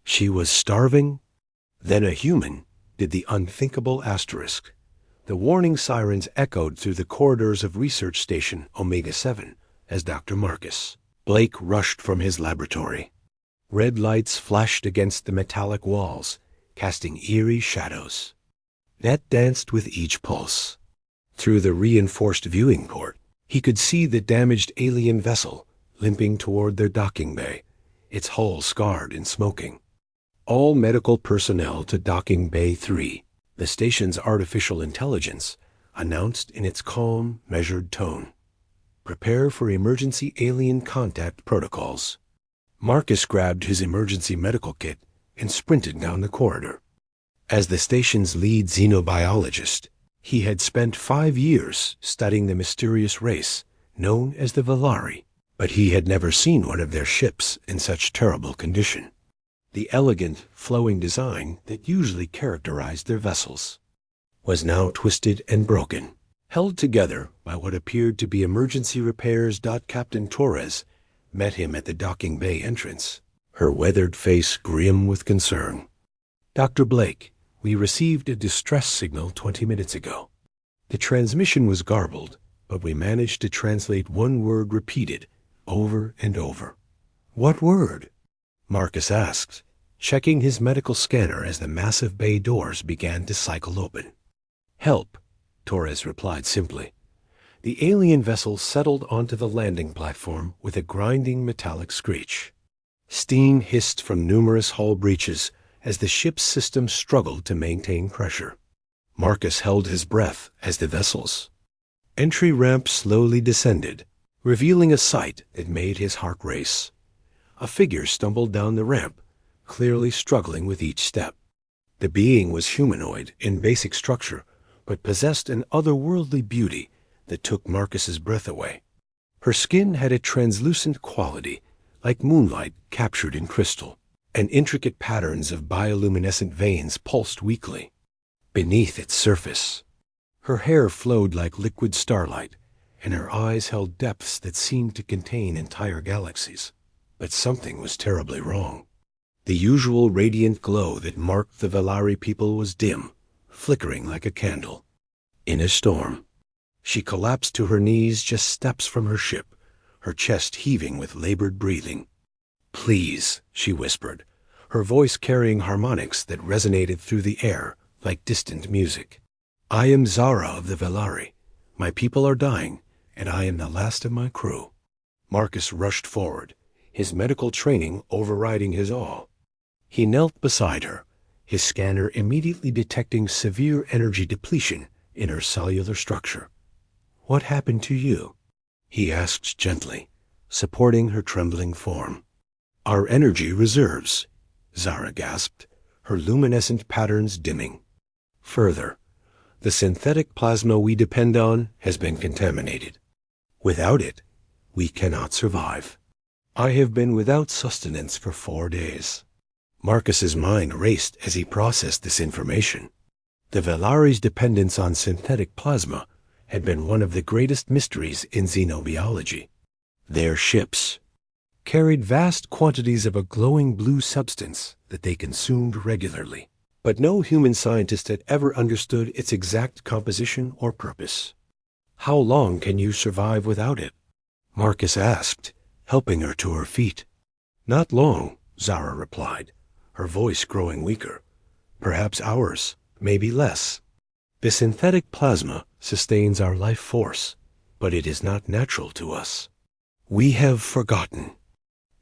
She was starving? Then a human did the unthinkable asterisk. The warning sirens echoed through the corridors of Research Station Omega-7 as Dr. Marcus Blake rushed from his laboratory. Red lights flashed against the metallic walls, casting eerie shadows. Net danced with each pulse. Through the reinforced viewing port, he could see the damaged alien vessel limping toward their docking bay, its hull scarred and smoking. All medical personnel to Docking Bay 3, the station's artificial intelligence announced in its calm, measured tone. Prepare for emergency alien contact protocols. Marcus grabbed his emergency medical kit and sprinted down the corridor. As the station's lead xenobiologist, he had spent 5 years studying the mysterious race known as the Valari, but he had never seen one of their ships in such terrible condition. The elegant, flowing design that usually characterized their vessels was now twisted and broken, held together by what appeared to be emergency repairs. Captain Torres met him at the docking bay entrance, her weathered face grim with concern. "Dr. Blake, we received a distress signal 20 minutes ago. The transmission was garbled, but we managed to translate one word repeated over and over." "What word?" Marcus asked, checking his medical scanner as the massive bay doors began to cycle open. "Help," Torres replied simply. The alien vessel settled onto the landing platform with a grinding metallic screech. Steam hissed from numerous hull breaches as the ship's system struggled to maintain pressure. Marcus held his breath as the vessel's entry ramp slowly descended, revealing a sight that made his heart race. A figure stumbled down the ramp, clearly struggling with each step. The being was humanoid in basic structure, but possessed an otherworldly beauty that took Marcus's breath away. Her skin had a translucent quality, like moonlight captured in crystal, and intricate patterns of bioluminescent veins pulsed weakly beneath its surface. Her hair flowed like liquid starlight, and her eyes held depths that seemed to contain entire galaxies. But something was terribly wrong. The usual radiant glow that marked the Valari people was dim, flickering like a candle. In a storm, she collapsed to her knees just steps from her ship, her chest heaving with labored breathing. "Please," she whispered, her voice carrying harmonics that resonated through the air like distant music. "I am Zara of the Valari. My people are dying, and I am the last of my crew." Marcus rushed forward, his medical training overriding his awe. He knelt beside her, his scanner immediately detecting severe energy depletion in her cellular structure. "What happened to you?" he asked gently, supporting her trembling form. "Our energy reserves," Zara gasped, her luminescent patterns dimming. "Further, the synthetic plasma we depend on has been contaminated. Without it, we cannot survive. I have been without sustenance for 4 days." Marcus's mind raced as he processed this information. The Valari's dependence on synthetic plasma had been one of the greatest mysteries in xenobiology. Their ships carried vast quantities of a glowing blue substance that they consumed regularly, but no human scientist had ever understood its exact composition or purpose. "How long can you survive without it?" Marcus asked, helping her to her feet. "Not long," Zara replied, her voice growing weaker. "Perhaps hours, maybe less. The synthetic plasma sustains our life force, but it is not natural to us. We have forgotten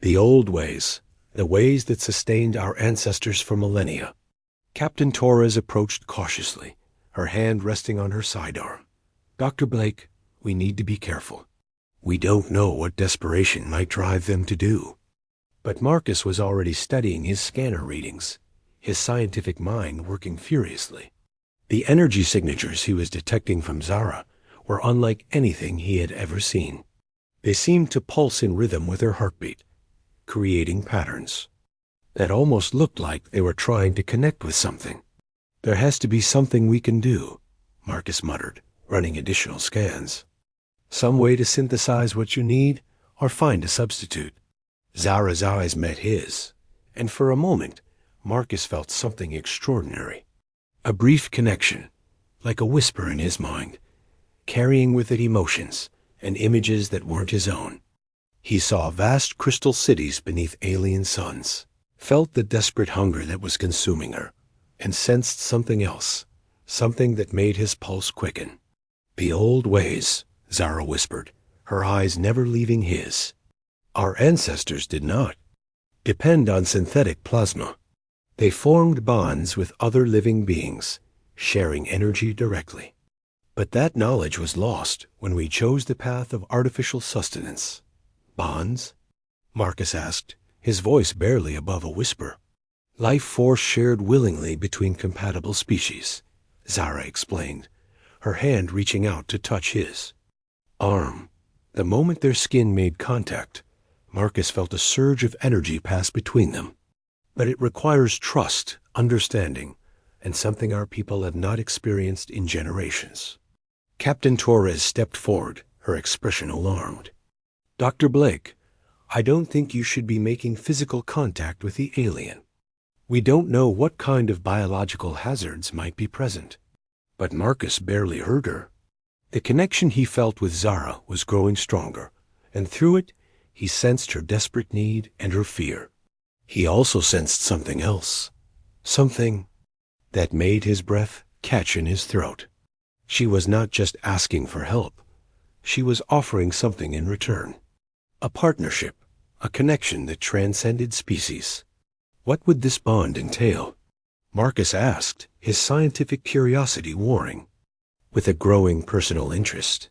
the old ways, the ways that sustained our ancestors for millennia." Captain Torres approached cautiously, her hand resting on her sidearm. "Dr. Blake, we need to be careful. We don't know what desperation might drive them to do." But Marcus was already studying his scanner readings, his scientific mind working furiously. The energy signatures he was detecting from Zara were unlike anything he had ever seen. They seemed to pulse in rhythm with her heartbeat, creating patterns that almost looked like they were trying to connect with something. "There has to be something we can do," Marcus muttered, running additional scans. "Some way to synthesize what you need or find a substitute." Zara's eyes met his, and for a moment Marcus felt something extraordinary. A brief connection, like a whisper in his mind, carrying with it emotions and images that weren't his own. He saw vast crystal cities beneath alien suns, felt the desperate hunger that was consuming her, and sensed something else, something that made his pulse quicken. "The old ways," Zara whispered, her eyes never leaving his. "Our ancestors did not depend on synthetic plasma. They formed bonds with other living beings, sharing energy directly. But that knowledge was lost when we chose the path of artificial sustenance." "Bonds?" Marcus asked, his voice barely above a whisper. "Life force shared willingly between compatible species," Zara explained, her hand reaching out to touch his arm. The moment their skin made contact, Marcus felt a surge of energy pass between them. "But it requires trust, understanding, and something our people have not experienced in generations." Captain Torres stepped forward, her expression alarmed. "Dr. Blake, I don't think you should be making physical contact with the alien. We don't know what kind of biological hazards might be present." But Marcus barely heard her. The connection he felt with Zara was growing stronger, and through it, he sensed her desperate need and her fear. He also sensed something else, something that made his breath catch in his throat. She was not just asking for help. She was offering something in return. A partnership, a connection that transcended species. What would this bond entail? Marcus asked, his scientific curiosity warring. With a growing personal interest.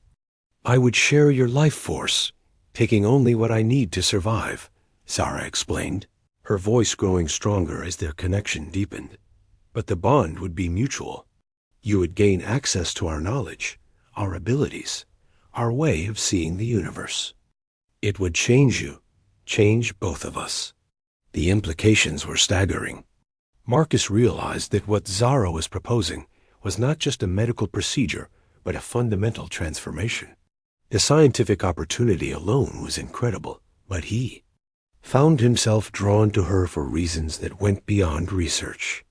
"I would share your life force, taking only what I need to survive," Zara explained, her voice growing stronger as their connection deepened. "But the bond would be mutual. You would gain access to our knowledge, our abilities, our way of seeing the universe. It would change you, change both of us." The implications were staggering. Marcus realized that what Zara was proposing was not just a medical procedure, but a fundamental transformation. The scientific opportunity alone was incredible, but he found himself drawn to her for reasons that went beyond research.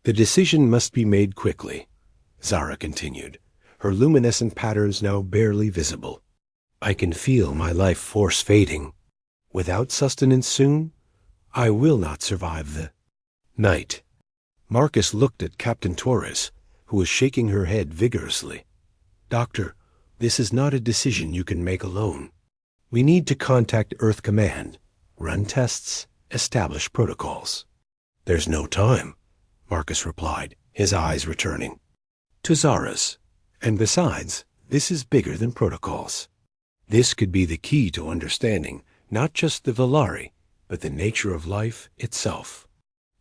"The decision must be made quickly," Zara continued, her luminescent patterns now barely visible. "I can feel my life force fading. Without sustenance soon, I will not survive the night." Marcus looked at Captain Torres, who was shaking her head vigorously. "Doctor, this is not a decision you can make alone. We need to contact Earth Command, run tests, establish protocols." "There's no time," Marcus replied, his eyes returning to Zara's. "And besides, this is bigger than protocols. This could be the key to understanding not just the Valari, but the nature of life itself."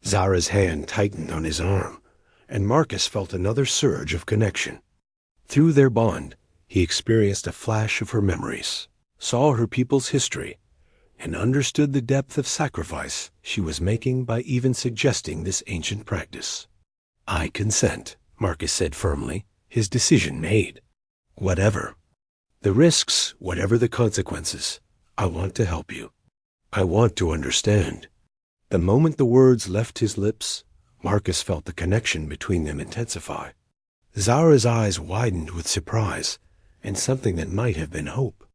Zara's hand tightened on his arm, and Marcus felt another surge of connection. Through their bond, he experienced a flash of her memories, saw her people's history, and understood the depth of sacrifice she was making by even suggesting this ancient practice. "I consent," Marcus said firmly, his decision made. "Whatever the risks, whatever the consequences, I want to help you. I want to understand." The moment the words left his lips, Marcus felt the connection between them intensify. Zara's eyes widened with surprise, and something that might have been hope.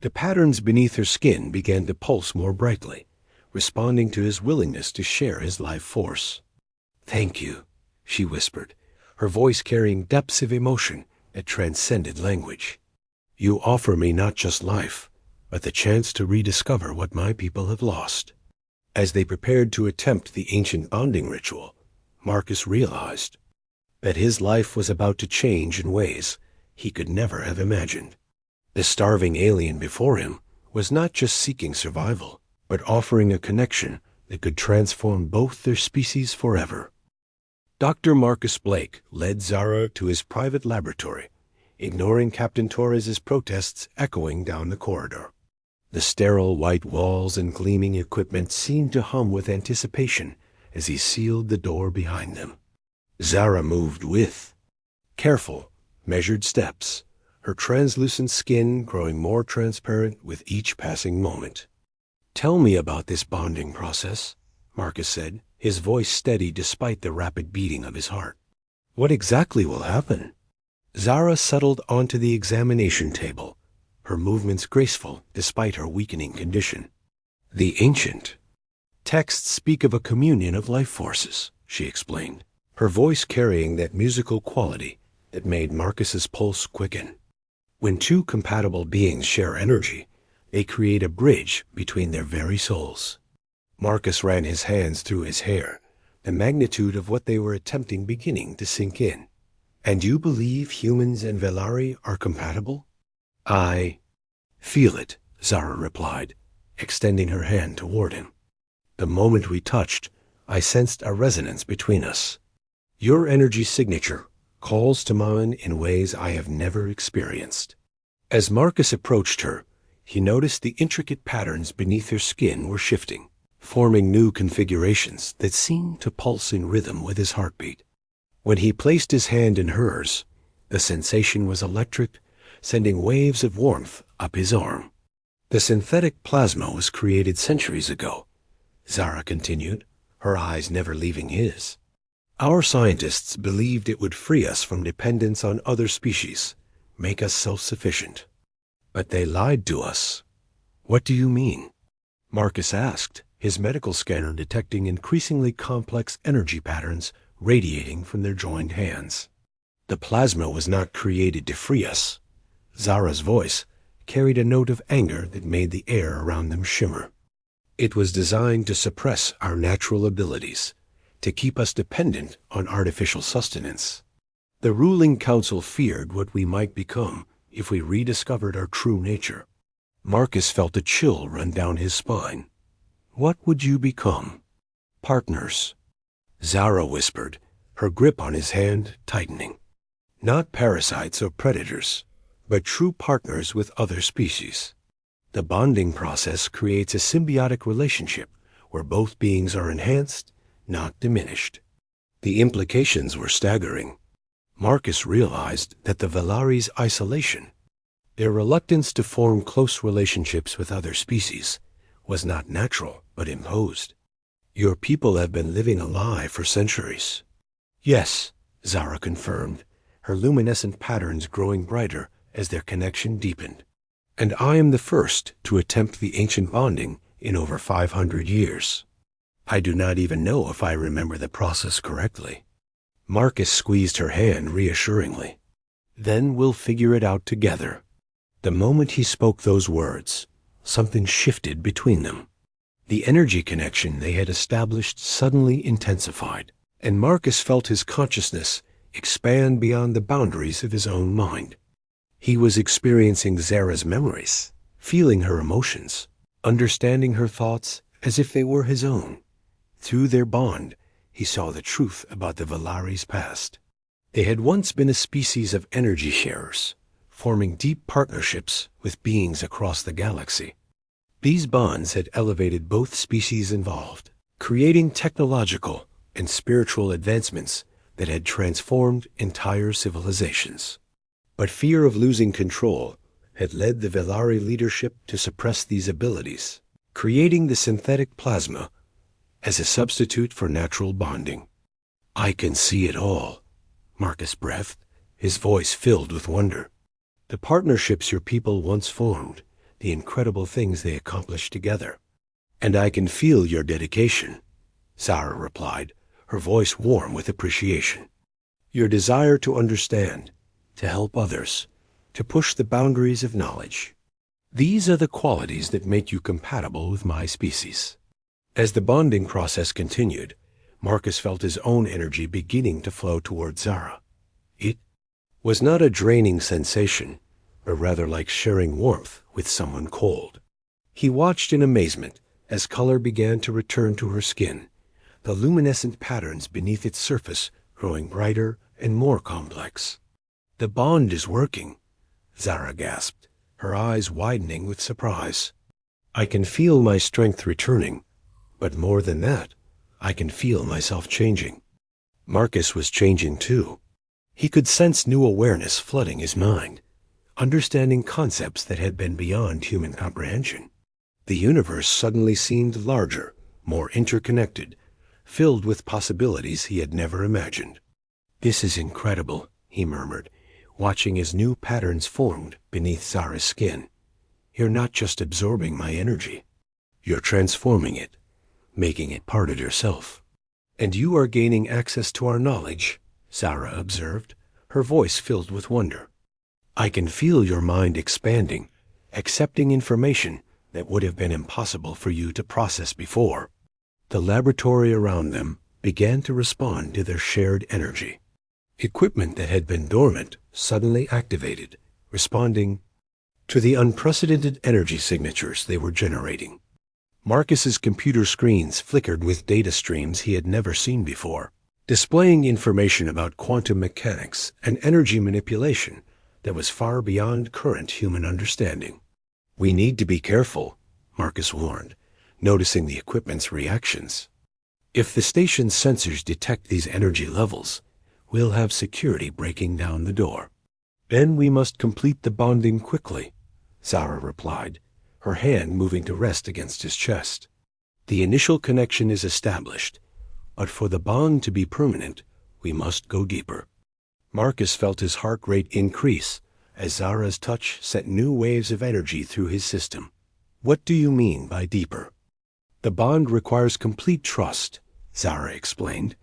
The patterns beneath her skin began to pulse more brightly, responding to his willingness to share his life force. "Thank you," she whispered, her voice carrying depths of emotion that transcended language. "You offer me not just life, but the chance to rediscover what my people have lost." As they prepared to attempt the ancient bonding ritual, Marcus realized that his life was about to change in ways he could never have imagined. The starving alien before him was not just seeking survival, but offering a connection that could transform both their species forever. Dr. Marcus Blake led Zara to his private laboratory, ignoring Captain Torres's protests echoing down the corridor. The sterile white walls and gleaming equipment seemed to hum with anticipation as he sealed the door behind them. Zara moved with careful, measured steps, her translucent skin growing more transparent with each passing moment. "Tell me about this bonding process," Marcus said, his voice steady despite the rapid beating of his heart. What exactly will happen? Zara settled onto the examination table, her movements graceful despite her weakening condition. The ancient texts speak of a communion of life forces, she explained, her voice carrying that musical quality that made Marcus's pulse quicken. When two compatible beings share energy, they create a bridge between their very souls. Marcus ran his hands through his hair, the magnitude of what they were attempting beginning to sink in. And you believe humans and Velari are compatible? I feel it, Zara replied, extending her hand toward him. The moment we touched, I sensed a resonance between us. Your energy signature calls to mine in ways I have never experienced. As Marcus approached her, he noticed the intricate patterns beneath her skin were shifting, forming new configurations that seemed to pulse in rhythm with his heartbeat. When he placed his hand in hers, the sensation was electric, sending waves of warmth up his arm. The synthetic plasma was created centuries ago, Zara continued, her eyes never leaving his. Our scientists believed it would free us from dependence on other species, make us self-sufficient. But they lied to us. What do you mean? Marcus asked, his medical scanner detecting increasingly complex energy patterns radiating from their joined hands. The plasma was not created to free us. Zara's voice carried a note of anger that made the air around them shimmer. It was designed to suppress our natural abilities, to keep us dependent on artificial sustenance. The ruling council feared what we might become if we rediscovered our true nature. Marcus felt a chill run down his spine. What would you become? Partners, Zara whispered, her grip on his hand tightening. Not parasites or predators, but true partners with other species. The bonding process creates a symbiotic relationship where both beings are enhanced, not diminished. The implications were staggering. Marcus realized that the Velari's isolation, their reluctance to form close relationships with other species, was not natural but imposed. Your people have been living a lie for centuries. Yes, Zara confirmed, her luminescent patterns growing brighter as their connection deepened. And I am the first to attempt the ancient bonding in over 500 years. I do not even know if I remember the process correctly. Marcus squeezed her hand reassuringly. Then we'll figure it out together. The moment he spoke those words, something shifted between them. The energy connection they had established suddenly intensified, and Marcus felt his consciousness expand beyond the boundaries of his own mind. He was experiencing Zara's memories, feeling her emotions, understanding her thoughts as if they were his own. Through their bond, he saw the truth about the Velari's past. They had once been a species of energy sharers, forming deep partnerships with beings across the galaxy. These bonds had elevated both species involved, creating technological and spiritual advancements that had transformed entire civilizations. But fear of losing control had led the Velari leadership to suppress these abilities, creating the synthetic plasma as a substitute for natural bonding. I can see it all, Marcus breathed, his voice filled with wonder. The partnerships your people once formed, the incredible things they accomplished together. And I can feel your dedication, Zara replied, her voice warm with appreciation. Your desire to understand, to help others, to push the boundaries of knowledge. These are the qualities that make you compatible with my species. As the bonding process continued, Marcus felt his own energy beginning to flow toward Zara. It was not a draining sensation, but rather like sharing warmth with someone cold. He watched in amazement as color began to return to her skin, the luminescent patterns beneath its surface growing brighter and more complex. The bond is working, Zara gasped, her eyes widening with surprise. I can feel my strength returning, but more than that, I can feel myself changing. Marcus was changing too. He could sense new awareness flooding his mind, understanding concepts that had been beyond human comprehension. The universe suddenly seemed larger, more interconnected, filled with possibilities he had never imagined. "This is incredible," he murmured, watching as new patterns formed beneath Zara's skin. "You're not just absorbing my energy. You're transforming it, making it part of yourself. And you are gaining access to our knowledge," Zara observed, her voice filled with wonder. "I can feel your mind expanding, accepting information that would have been impossible for you to process before." The laboratory around them began to respond to their shared energy. Equipment that had been dormant suddenly activated, responding to the unprecedented energy signatures they were generating. Marcus's computer screens flickered with data streams he had never seen before, displaying information about quantum mechanics and energy manipulation that was far beyond current human understanding. "We need to be careful," Marcus warned, noticing the equipment's reactions. "If the station's sensors detect these energy levels, we'll have security breaking down the door." "Then we must complete the bonding quickly," Zara replied, her hand moving to rest against his chest. "The initial connection is established, but for the bond to be permanent, we must go deeper." Marcus felt his heart rate increase as Zara's touch sent new waves of energy through his system. "What do you mean by deeper?" "The bond requires complete trust," Zara explained,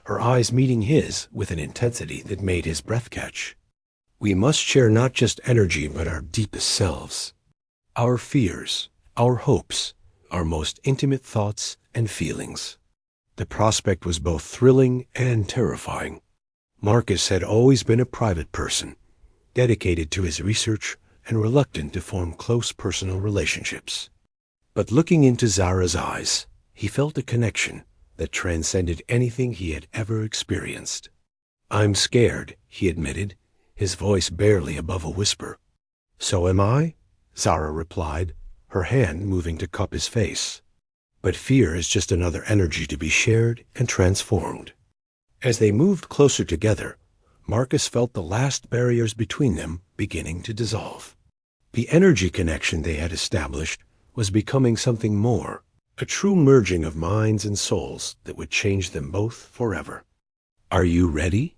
her eyes meeting his with an intensity that made his breath catch. "We must share not just energy but our deepest selves. Our fears, our hopes, our most intimate thoughts and feelings." The prospect was both thrilling and terrifying. Marcus had always been a private person, dedicated to his research and reluctant to form close personal relationships. But looking into Zara's eyes, he felt a connection that transcended anything he had ever experienced. "I'm scared," he admitted, his voice barely above a whisper. "So am I," Zara replied, her hand moving to cup his face. "But fear is just another energy to be shared and transformed." As they moved closer together, Marcus felt the last barriers between them beginning to dissolve. The energy connection they had established was becoming something more, a true merging of minds and souls that would change them both forever. "Are you ready?"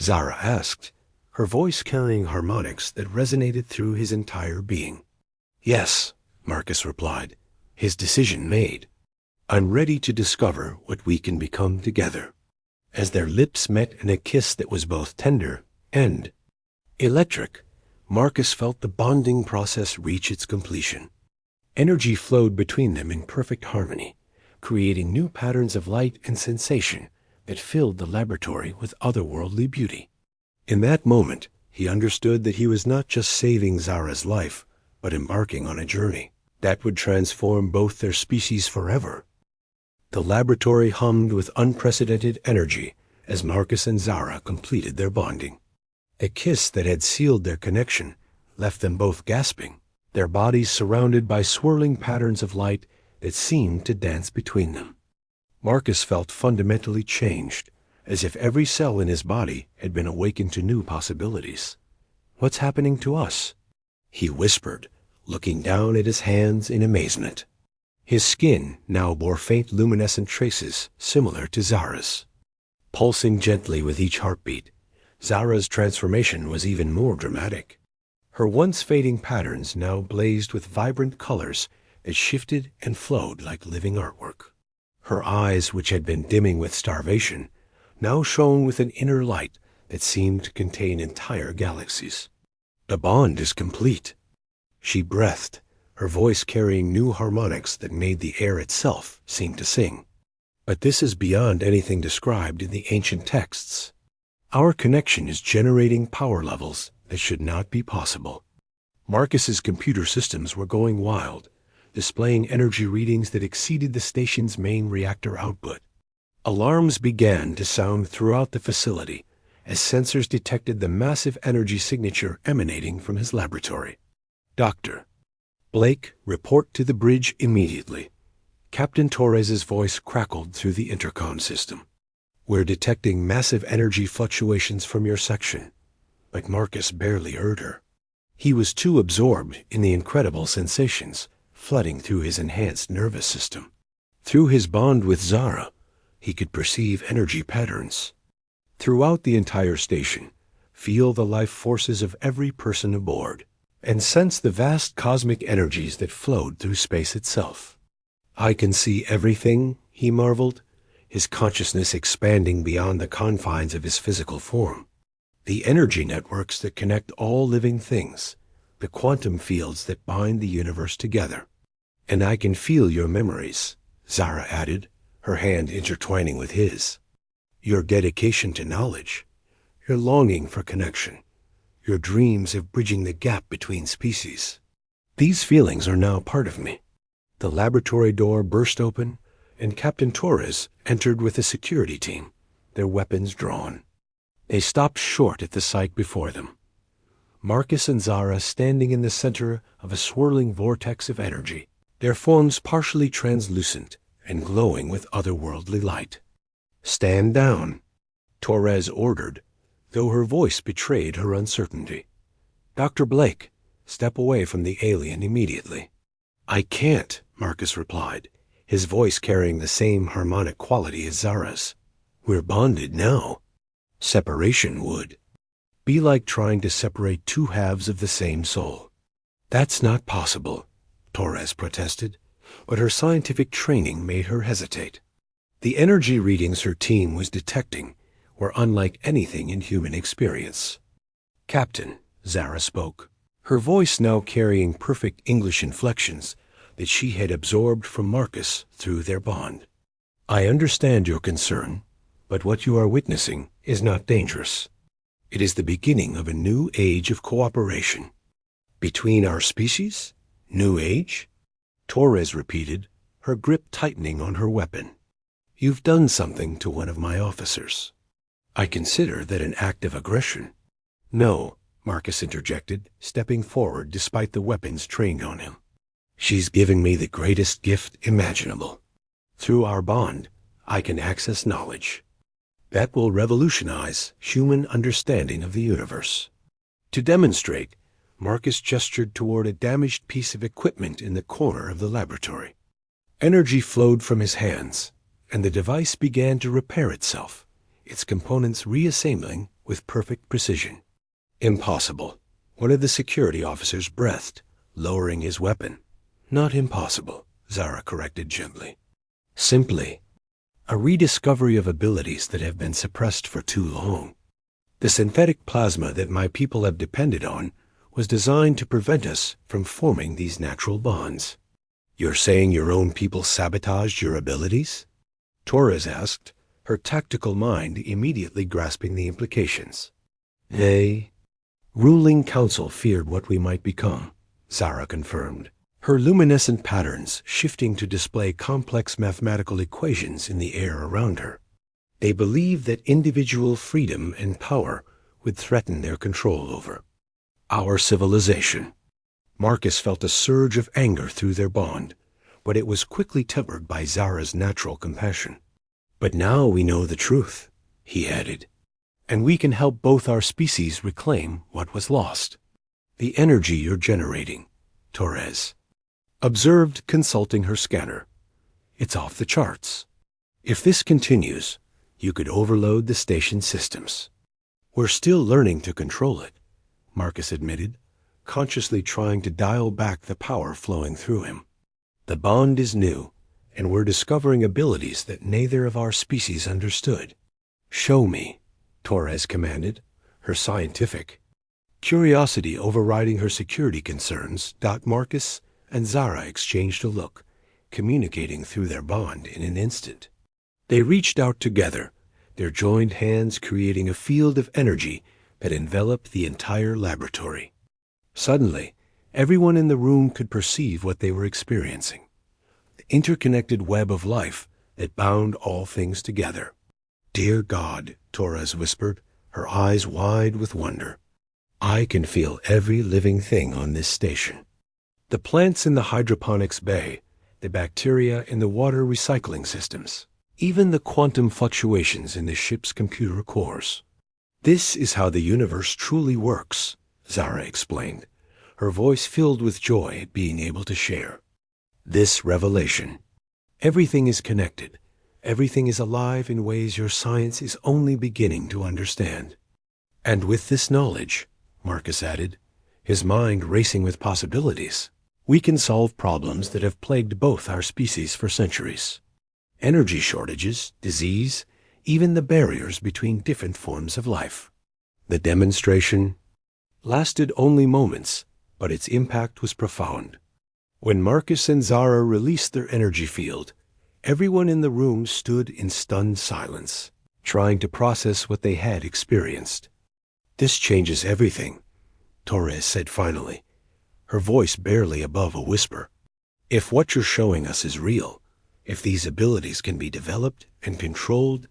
Zara asked, her voice carrying harmonics that resonated through his entire being. "Yes," Marcus replied, his decision made. "I'm ready to discover what we can become together." As their lips met in a kiss that was both tender and electric, Marcus felt the bonding process reach its completion. Energy flowed between them in perfect harmony, creating new patterns of light and sensation that filled the laboratory with otherworldly beauty. In that moment, he understood that he was not just saving Zara's life, but embarking on a journey that would transform both their species forever. The laboratory hummed with unprecedented energy as Marcus and Zara completed their bonding. A kiss that had sealed their connection left them both gasping, their bodies surrounded by swirling patterns of light that seemed to dance between them. Marcus felt fundamentally changed, as if every cell in his body had been awakened to new possibilities. "What's happening to us?" he whispered, looking down at his hands in amazement. His skin now bore faint luminescent traces similar to Zara's. Pulsing gently with each heartbeat, Zara's transformation was even more dramatic. Her once fading patterns now blazed with vibrant colors that shifted and flowed like living artwork. Her eyes, which had been dimming with starvation, now shone with an inner light that seemed to contain entire galaxies. "The bond is complete," she breathed, her voice carrying new harmonics that made the air itself seem to sing. "But this is beyond anything described in the ancient texts. Our connection is generating power levels that should not be possible." Marcus's computer systems were going wild, displaying energy readings that exceeded the station's main reactor output. Alarms began to sound throughout the facility as sensors detected the massive energy signature emanating from his laboratory. "Dr. Blake, report to the bridge immediately." Captain Torres's voice crackled through the intercom system. "We're detecting massive energy fluctuations from your section." But Marcus barely heard her. He was too absorbed in the incredible sensations flooding through his enhanced nervous system. Through his bond with Zara, He could perceive energy patterns. Throughout the entire station, feel the life forces of every person aboard, and sense the vast cosmic energies that flowed through space itself. "I can see everything," he marveled, his consciousness expanding beyond the confines of his physical form. "The energy networks that connect all living things, the quantum fields that bind the universe together. And I can feel your memories," Zara added, her hand intertwining with his. "Your dedication to knowledge, your longing for connection, your dreams of bridging the gap between species. These feelings are now part of me." The laboratory door burst open, and Captain Torres entered with a security team, their weapons drawn. They stopped short at the sight before them. Marcus and Zara standing in the center of a swirling vortex of energy, their forms partially translucent and glowing with otherworldly light. "Stand down," Torres ordered, though her voice betrayed her uncertainty. "Dr. Blake, step away from the alien immediately." "I can't," Marcus replied, his voice carrying the same harmonic quality as Zara's. "We're bonded now. Separation would be like trying to separate two halves of the same soul." "That's not possible," Torres protested, but her scientific training made her hesitate. The energy readings her team was detecting were unlike anything in human experience. "Captain," Zara spoke, her voice now carrying perfect English inflections that she had absorbed from Marcus through their bond. "I understand your concern, but what you are witnessing is not dangerous. It is the beginning of a new age of cooperation." "Between our species? New age?" Torres repeated, her grip tightening on her weapon. "You've done something to one of my officers. I consider that an act of aggression." "No," Marcus interjected, stepping forward despite the weapons trained on him. "She's giving me the greatest gift imaginable. Through our bond, I can access knowledge. That will revolutionize human understanding of the universe." To demonstrate, Marcus gestured toward a damaged piece of equipment in the corner of the laboratory. Energy flowed from his hands, and the device began to repair itself, its components reassembling with perfect precision. "Impossible," one of the security officers breathed, lowering his weapon. "Not impossible," Zara corrected gently. "Simply a rediscovery of abilities that have been suppressed for too long. The synthetic plasma that my people have depended on was designed to prevent us from forming these natural bonds." "You're saying your own people sabotaged your abilities?" Torres asked, her tactical mind immediately grasping the implications. "They ruling council feared what we might become," Zara confirmed, her luminescent patterns shifting to display complex mathematical equations in the air around her. "They believed that individual freedom and power would threaten their control over our civilization." Marcus felt a surge of anger through their bond, but it was quickly tempered by Zara's natural compassion. "But now we know the truth," he added, "and we can help both our species reclaim what was lost. The energy you're generating," Torres observed, consulting her scanner, "it's off the charts. If this continues, you could overload the station systems." "We're still learning to control it," Marcus admitted, consciously trying to dial back the power flowing through him. "The bond is new, and we're discovering abilities that neither of our species understood." "Show me," Torres commanded, her scientific curiosity overriding her security concerns. Marcus and Zara exchanged a look, communicating through their bond in an instant. They reached out together, their joined hands creating a field of energy that enveloped the entire laboratory. Suddenly, everyone in the room could perceive what they were experiencing, the interconnected web of life that bound all things together. "Dear God," Torres whispered, her eyes wide with wonder, "I can feel every living thing on this station. The plants in the hydroponics bay, the bacteria in the water recycling systems, even the quantum fluctuations in the ship's computer cores. This is how the universe truly works," Zara explained, her voice filled with joy at being able to share. "This revelation. Everything is connected, Everything is alive in ways your science is only beginning to understand. And with this knowledge, Marcus added, his mind racing with possibilities, we can solve problems that have plagued both our species for centuries. Energy shortages, disease, even the barriers between different forms of life. The demonstration lasted only moments, but its impact was profound. When Marcus and Zara released their energy field, everyone in the room stood in stunned silence, trying to process what they had experienced. "This changes everything," Torres said finally, her voice barely above a whisper. "If what you're showing us is real, if these abilities can be developed and controlled, ...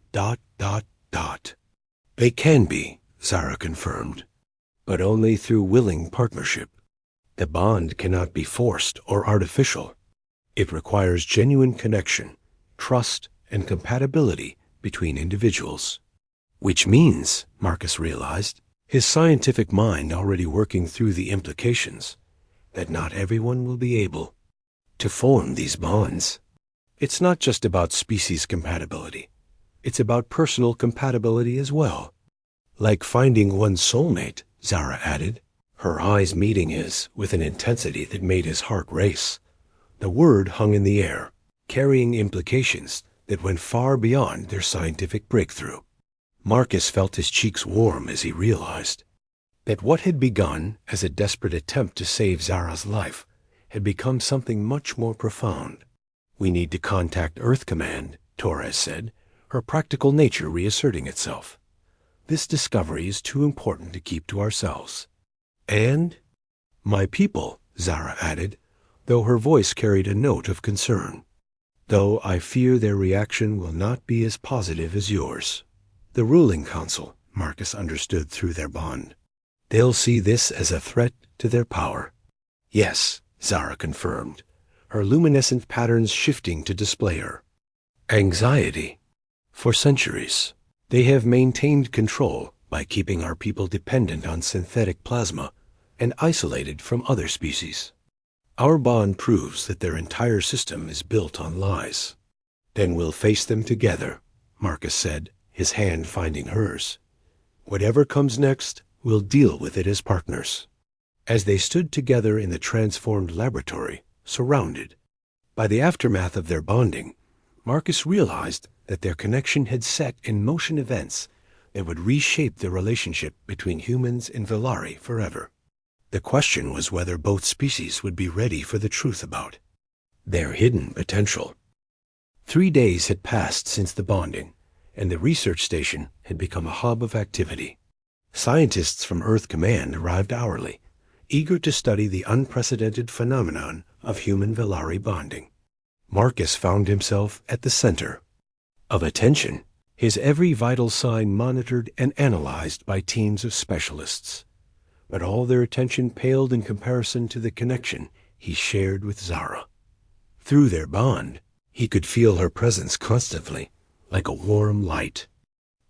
They can be," Zara confirmed, "but only through willing partnership. The bond cannot be forced or artificial. It requires genuine connection, trust, and compatibility between individuals." Which means, Marcus realized, his scientific mind already working through the implications, that not everyone will be able to form these bonds. It's not just about species compatibility. It's about personal compatibility as well. Like finding one's soulmate, Zara added, her eyes meeting his with an intensity that made his heart race. The word hung in the air, carrying implications that went far beyond their scientific breakthrough. Marcus felt his cheeks warm as he realized that what had begun as a desperate attempt to save Zara's life had become something much more profound. "We need to contact Earth Command," Torres said, her practical nature reasserting itself. "This discovery is too important to keep to ourselves." "And my people," Zara added, though her voice carried a note of concern. "Though I fear their reaction will not be as positive as yours." The ruling council, Marcus understood through their bond. "They'll see this as a threat to their power." "Yes," Zara confirmed, her luminescent patterns shifting to display her anxiety. "For centuries, they have maintained control by keeping our people dependent on synthetic plasma and isolated from other species. Our bond proves that their entire system is built on lies." "Then we'll face them together," Marcus said, his hand finding hers. "Whatever comes next, we'll deal with it as partners." As they stood together in the transformed laboratory, surrounded by the aftermath of their bonding, Marcus realized that their connection had set in motion events that would reshape the relationship between humans and Velari forever. The question was whether both species would be ready for the truth about their hidden potential. 3 days had passed since the bonding, and the research station had become a hub of activity. Scientists from Earth Command arrived hourly, eager to study the unprecedented phenomenon of human-Velari bonding. Marcus found himself at the center of attention, his every vital sign monitored and analyzed by teams of specialists. But all their attention paled in comparison to the connection he shared with Zara. Through their bond, he could feel her presence constantly, like a warm light,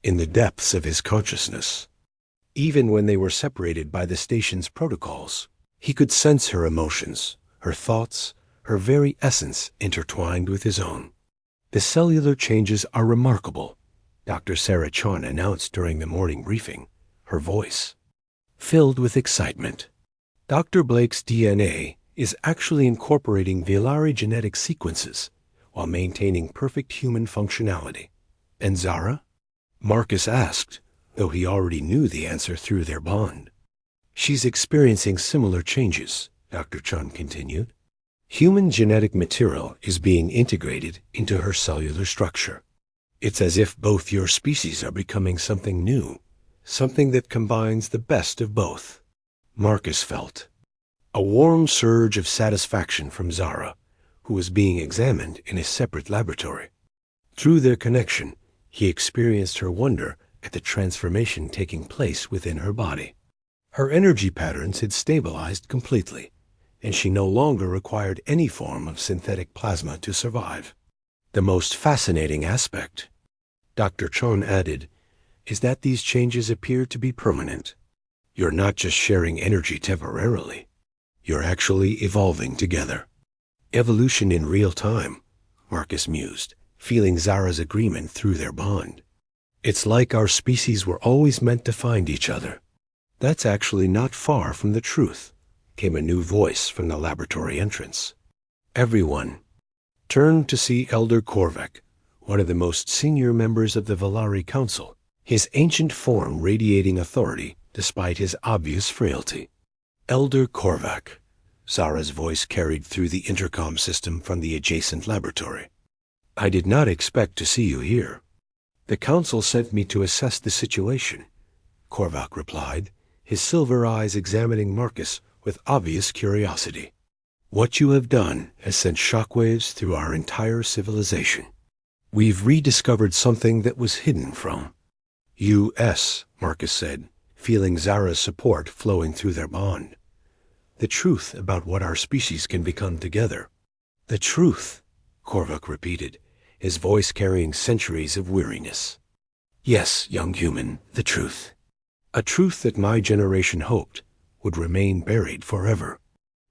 in the depths of his consciousness. Even when they were separated by the station's protocols, he could sense her emotions, her thoughts, her very essence intertwined with his own. "The cellular changes are remarkable," Dr. Sarah Chon announced during the morning briefing, her voice filled with excitement. "Dr. Blake's DNA is actually incorporating Velari genetic sequences while maintaining perfect human functionality." "And Zara?" Marcus asked, though he already knew the answer through their bond. "She's experiencing similar changes," Dr. Chun continued. "Human genetic material is being integrated into her cellular structure. It's as if both your species are becoming something new, something that combines the best of both." Marcus felt a warm surge of satisfaction from Zara, who was being examined in a separate laboratory. Through their connection, he experienced her wonder at the transformation taking place within her body. Her energy patterns had stabilized completely, and she no longer required any form of synthetic plasma to survive. "The most fascinating aspect," Dr. Chon added, "is that these changes appear to be permanent. You're not just sharing energy temporarily. You're actually evolving together." "Evolution in real time," Marcus mused, feeling Zara's agreement through their bond. "It's like our species were always meant to find each other." "That's actually not far from the truth," came a new voice from the laboratory entrance. Everyone turned to see Elder Korvac, one of the most senior members of the Valari Council, his ancient form radiating authority despite his obvious frailty. "Elder Korvac," Zara's voice carried through the intercom system from the adjacent laboratory. "I did not expect to see you here." "The Council sent me to assess the situation," Korvac replied, his silver eyes examining Marcus with obvious curiosity. "What you have done has sent shockwaves through our entire civilization. We've rediscovered something that was hidden from us," Marcus said, feeling Zara's support flowing through their bond. "The truth about what our species can become together." "The truth," Korvac repeated, his voice carrying centuries of weariness. "Yes, young human, the truth. A truth that my generation hoped would remain buried forever."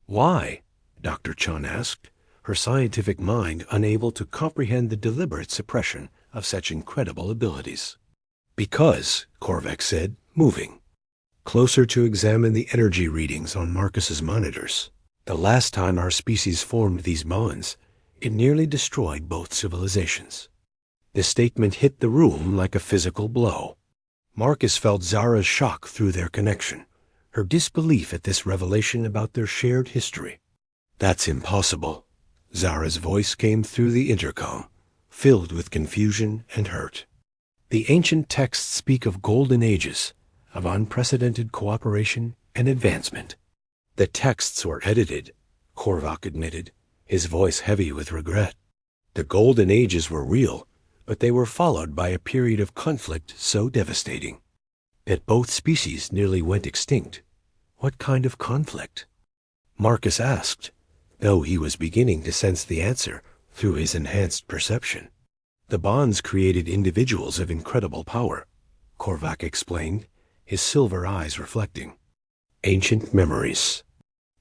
"Why?" Dr. Chun asked, her scientific mind unable to comprehend the deliberate suppression of such incredible abilities. "Because," Korvac said, moving closer to examine the energy readings on Marcus's monitors, "the last time our species formed these bonds, it nearly destroyed both civilizations." The statement hit the room like a physical blow. Marcus felt Zara's shock through their connection, her disbelief at this revelation about their shared history. "That's impossible." Zara's voice came through the intercom, filled with confusion and hurt. "The ancient texts speak of golden ages, of unprecedented cooperation and advancement." "The texts were edited," Korvac admitted, his voice heavy with regret. "The golden ages were real, but they were followed by a period of conflict so devastating that both species nearly went extinct." "What kind of conflict?" Marcus asked, though he was beginning to sense the answer through his enhanced perception. "The bonds created individuals of incredible power," Korvac explained, his silver eyes reflecting. "Ancient memories.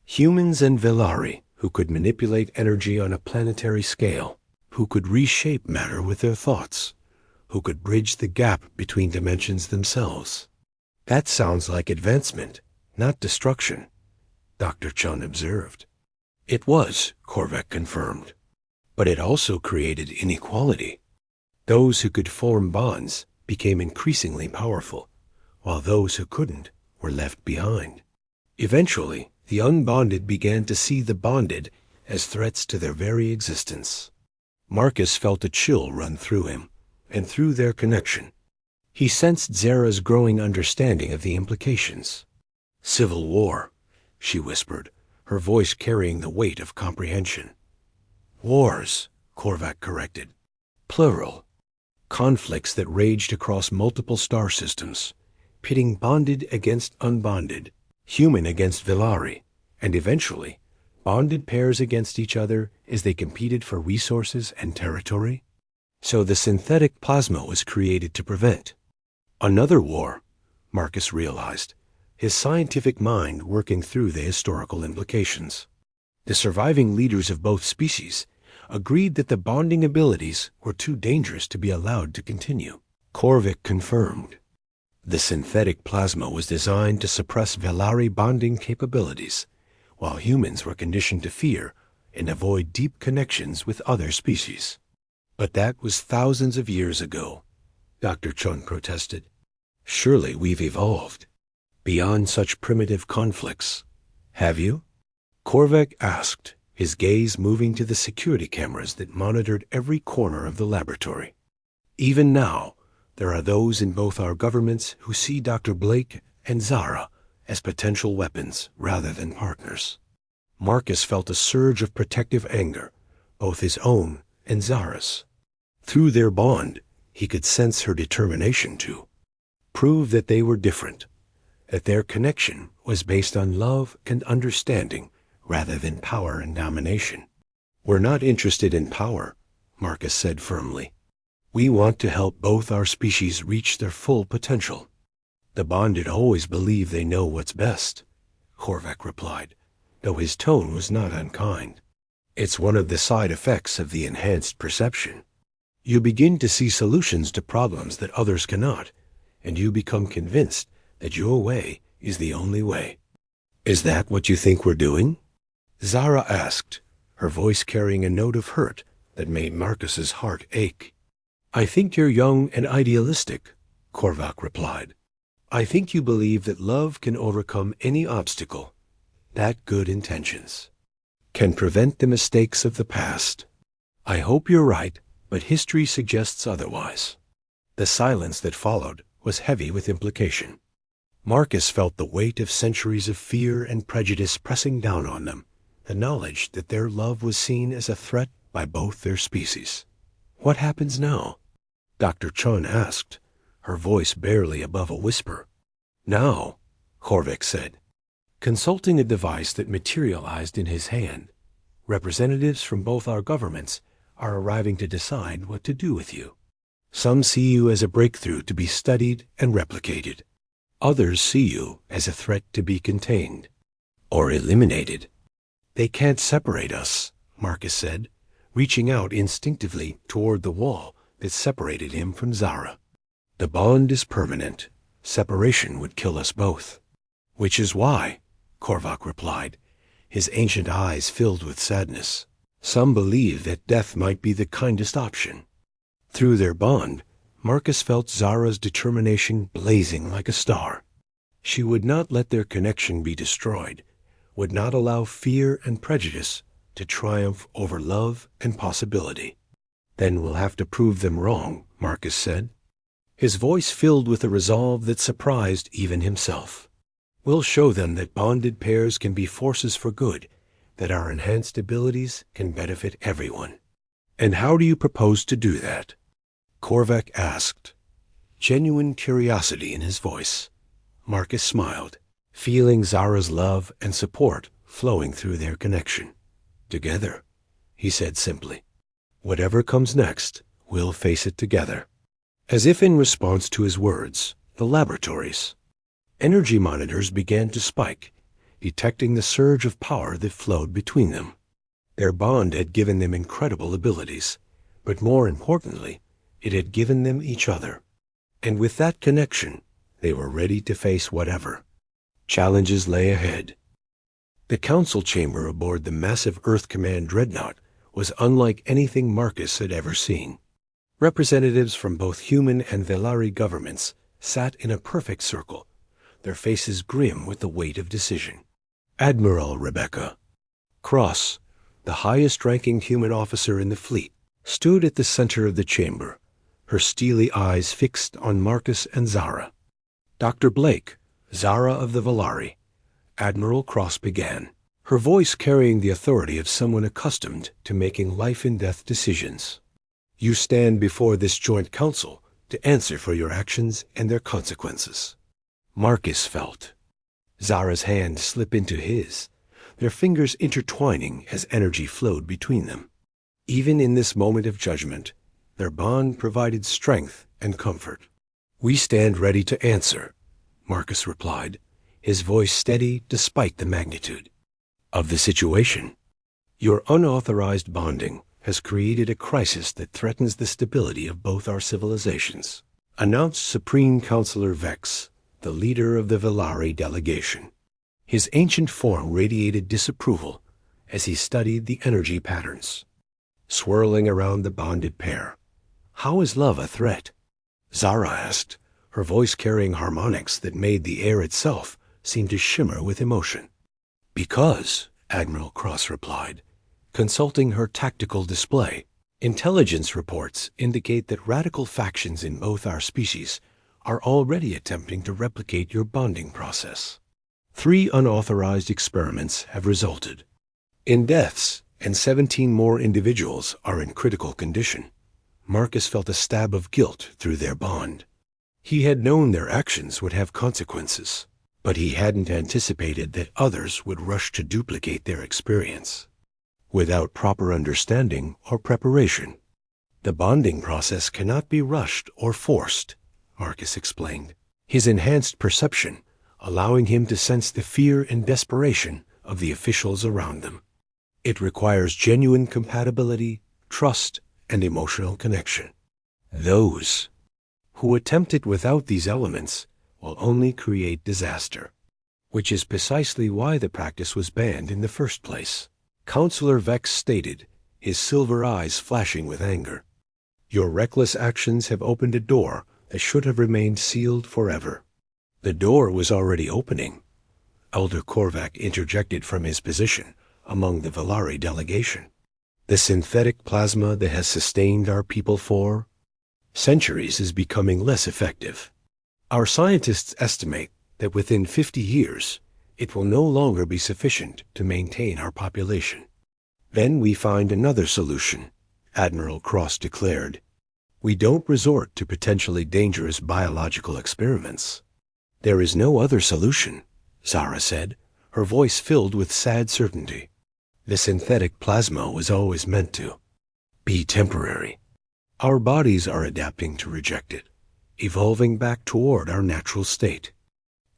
Humans and Velari who could manipulate energy on a planetary scale, who could reshape matter with their thoughts, who could bridge the gap between dimensions themselves." "That sounds like advancement, not destruction," Dr. Chun observed. "It was," Korvac confirmed, "but it also created inequality. Those who could form bonds became increasingly powerful, while those who couldn't were left behind. Eventually, the unbonded began to see the bonded as threats to their very existence." Marcus felt a chill run through him, and through their connection. He sensed Zara's growing understanding of the implications. "Civil war," she whispered, her voice carrying the weight of comprehension. "Wars," Korvac corrected. "Plural. Conflicts that raged across multiple star systems, pitting bonded against unbonded, human against Velari, and eventually bonded pairs against each other as they competed for resources and territory. So the synthetic plasma was created to prevent another war," Marcus realized, his scientific mind working through the historical implications. The surviving leaders of both species agreed that the bonding abilities were too dangerous to be allowed to continue. Korvac confirmed. The synthetic plasma was designed to suppress Velari bonding capabilities, while humans were conditioned to fear and avoid deep connections with other species. "But that was thousands of years ago," Dr. Chun protested. "Surely we've evolved beyond such primitive conflicts. Have you?" Korvac asked, his gaze moving to the security cameras that monitored every corner of the laboratory. "Even now, there are those in both our governments who see Dr. Blake and Zara as potential weapons rather than partners." Marcus felt a surge of protective anger, both his own and Zara's. Through their bond, he could sense her determination to prove that they were different, that their connection was based on love and understanding rather than power and domination. "We're not interested in power," Marcus said firmly. "We want to help both our species reach their full potential." "The bonded always believe they know what's best," Korvac replied, though his tone was not unkind. "It's one of the side effects of the enhanced perception." You begin to see solutions to problems that others cannot, and you become convinced that your way is the only way. Is that what you think we're doing? Zara asked, her voice carrying a note of hurt that made Marcus's heart ache. I think you're young and idealistic, Korvac replied. I think you believe that love can overcome any obstacle, that good intentions can prevent the mistakes of the past. I hope you're right, but history suggests otherwise. The silence that followed was heavy with implication. Marcus felt the weight of centuries of fear and prejudice pressing down on them, the knowledge that their love was seen as a threat by both their species. What happens now? Dr. Chun asked, her voice barely above a whisper. Now, Korvac said, consulting a device that materialized in his hand, representatives from both our governments are arriving to decide what to do with you. Some see you as a breakthrough to be studied and replicated. Others see you as a threat to be contained or eliminated. They can't separate us, Marcus said, reaching out instinctively toward the wall that separated him from Zara. The bond is permanent. Separation would kill us both. Which is why, Korvac replied, his ancient eyes filled with sadness. Some believe that death might be the kindest option. Through their bond, Marcus felt Zara's determination blazing like a star. She would not let their connection be destroyed, would not allow fear and prejudice to triumph over love and possibility. Then we'll have to prove them wrong, Marcus said, his voice filled with a resolve that surprised even himself. We'll show them that bonded pairs can be forces for good, that our enhanced abilities can benefit everyone. And how do you propose to do that? Korvac asked, genuine curiosity in his voice. Marcus smiled, feeling Zara's love and support flowing through their connection. Together, he said simply. Whatever comes next, we'll face it together. As if in response to his words, the laboratories. Energy monitors began to spike, detecting the surge of power that flowed between them. Their bond had given them incredible abilities, but more importantly, it had given them each other. And with that connection, they were ready to face whatever. Challenges lay ahead. The council chamber aboard the massive Earth Command dreadnought was unlike anything Marcus had ever seen. Representatives from both human and Velari governments sat in a perfect circle, their faces grim with the weight of decision. Admiral Rebecca Cross, the highest-ranking human officer in the fleet, stood at the center of the chamber, her steely eyes fixed on Marcus and Zara. Dr. Blake, Zara of the Velari, Admiral Cross began, her voice carrying the authority of someone accustomed to making life-and-death decisions. You stand before this joint council to answer for your actions and their consequences. Marcus felt Zara's hand slip into his, their fingers intertwining as energy flowed between them. Even in this moment of judgment, their bond provided strength and comfort. We stand ready to answer, Marcus replied, his voice steady despite the magnitude of the situation. Your unauthorized bonding has created a crisis that threatens the stability of both our civilizations, announced Supreme Counselor Vex, the leader of the Velari delegation. His ancient form radiated disapproval as he studied the energy patterns swirling around the bonded pair. How is love a threat? Zara asked, her voice carrying harmonics that made the air itself seem to shimmer with emotion. Because, Admiral Cross replied, consulting her tactical display, intelligence reports indicate that radical factions in both our species are already attempting to replicate your bonding process. 3 unauthorized experiments have resulted in deaths, and 17 more individuals are in critical condition. Marcus felt a stab of guilt through their bond. He had known their actions would have consequences, but he hadn't anticipated that others would rush to duplicate their experience without proper understanding or preparation. The bonding process cannot be rushed or forced, Marcus explained, his enhanced perception allowing him to sense the fear and desperation of the officials around them. It requires genuine compatibility, trust, and emotional connection. Those who attempt it without these elements will only create disaster, which is precisely why the practice was banned in the first place. Counselor Vex stated, his silver eyes flashing with anger. Your reckless actions have opened a door that should have remained sealed forever. The door was already opening. Elder Korvac interjected from his position among the Valari delegation. The synthetic plasma that has sustained our people for centuries is becoming less effective. Our scientists estimate that within 50 years, it will no longer be sufficient to maintain our population. Then we find another solution, Admiral Cross declared. We don't resort to potentially dangerous biological experiments. There is no other solution, Zara said, her voice filled with sad certainty. The synthetic plasma was always meant to be temporary. Our bodies are adapting to reject it, evolving back toward our natural state.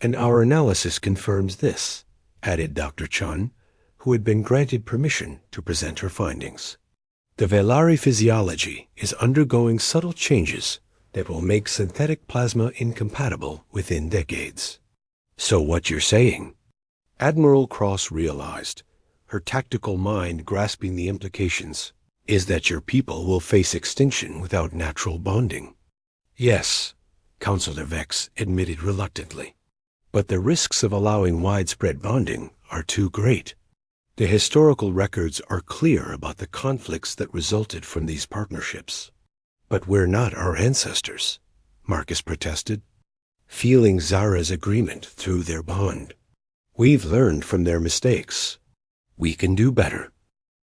And our analysis confirms this, added Dr. Chun, who had been granted permission to present her findings. The Valari physiology is undergoing subtle changes that will make synthetic plasma incompatible within decades. So what you're saying? Admiral Cross realized, her tactical mind grasping the implications, is that your people will face extinction without natural bonding. Yes, Counselor Vex admitted reluctantly. But the risks of allowing widespread bonding are too great. The historical records are clear about the conflicts that resulted from these partnerships. But we're not our ancestors, Marcus protested, feeling Zara's agreement through their bond. We've learned from their mistakes. We can do better.